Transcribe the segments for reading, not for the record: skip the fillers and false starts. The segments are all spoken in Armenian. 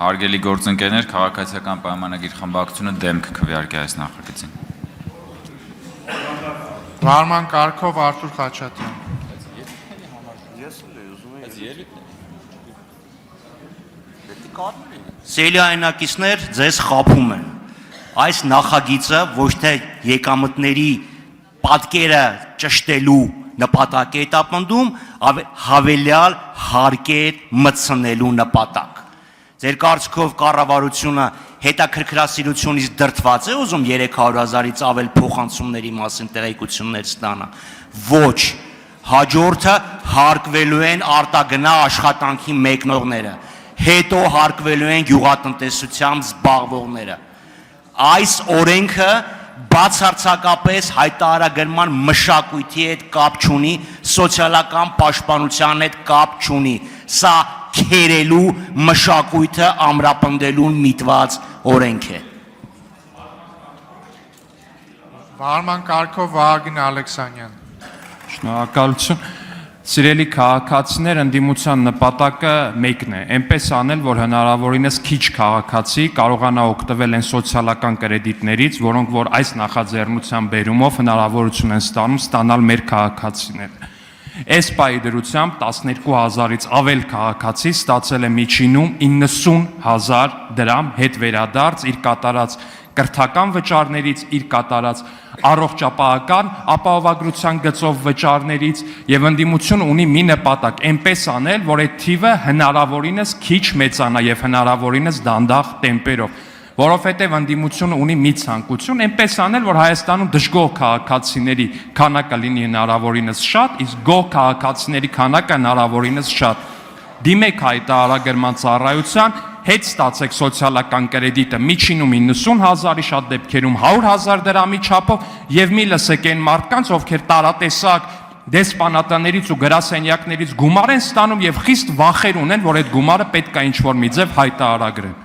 Հարգելի գործընկերներ, քաղաքացիական պայմանագիր խմբակցությունը դեմ կքվեարկի այս նախագծին։ Վարման կարգով Արթուր Խաչատյան։ Սիրելի հայրենակիցներ, ձեզ խաբում են։ Այս նախագիծը ոչ թե եկամտների պատկերը ճշտելու նպատակ է տապնդում, հավելյալ հարկեր մտցնելու նպատակ։ Ձեր կարծիքով կառավարությունը հետաքրքրասիրությունից դրդված է ուզում 300,000-ից ավել փոխանցումների մասին տեղեկություններ ստանա։ Ոչ, հաջորդը հարկվելու են արտագնա աշխատանքի մեկնողները, հետո հարկվելու են գյուղատնտեսությամբ զբաղվողները։ Այս օրենքը բացարձակապես հայտարարագրման մշակույթի հետ կապ չունի, սոցիալական պաշտպանության հետ կապ չունի։ Սա քերելու մշակույթը ամրապնդելուն միտված օրենք է։ Վարման կարգով Վահագն Ալեքսանյան։ Շնորհակալություն։ Սիրելի քաղաքացիներ, ընդդիմության նպատակը մեկն է, այնպես անել, որ հնարավորինս քիչ քաղաքացի կարողանա օգտվել այն սոցիալական կրեդիտներից, որոնք որ այս նախաձեռնության բերումով հնարավորություն են ստանալ մեր քաղաքացիները։ Այս պահի դրությամբ 12,000-ից ավել քաղաքացի ստացել է միջինում 90,000 դրամ հետ վերադարձ իր կատարած կրթական վճարներից, իր կատարած առողջապահական ապահովագրության գծով վճարներից եւ ընդդիմություն ունի մի նպատակ, այնպես անել, որ այդ թիվը հնարավորինս քիչ մեծանա եւ հնարավորինս դանդաղ տեմպերով, որովհետեւ ընդդիմությունը ունի մի ցանկություն, այնպես անել, որ Հայաստանում դժգոհ քաղաքացիների քանակը լինի հնարավորինս շատ, իսկ գոհ քաղաքացիների քանակը հնարավորինս շատ։ Դիմեք հայտարարագրման ծառայության, հետ ստացեք սոցիալական կրեդիտը միջինում 90,000-ի, շատ դեպքերում 100,000 դրամի չափով եւ մի լսեք այն մարդկանց, ովքեր տարատեսակ դեսպանատներից ու գրասենյակներից գումար են ստանում եւ խիստ վախեր ունեն, որ այդ գումարը պետք է ինչ-որ մի ձև հայտարարագրեն։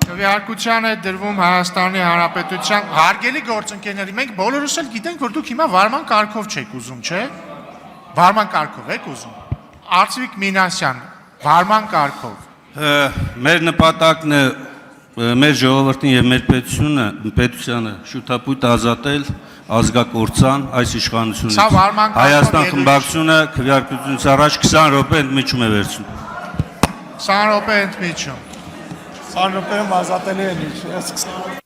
Քվեարկության է դրվում Հայաստանի Հանրապետության հարգելի գործընկերների, մենք բոլորս էլ գիտենք, որ դուք հիմա վարման կարգով չեք ուզում, չէ՞։ Վարման կարգով եք ուզում։ Արծվիկ Մինասյան, վարման կարգով։ Մեր նպատակն է մեր ժողովրդին եւ մեր պետությանը շուտապույտ ազատել ազգակործան այս իշխանությունից։ Հայաստան խմբակցությունը քվեարկությունից առաջ 20 րոպե ընդմիջում է վերցնում։ 20 րոպե ընդմիջում։ 20 րոպեում ազատելի է ինչ։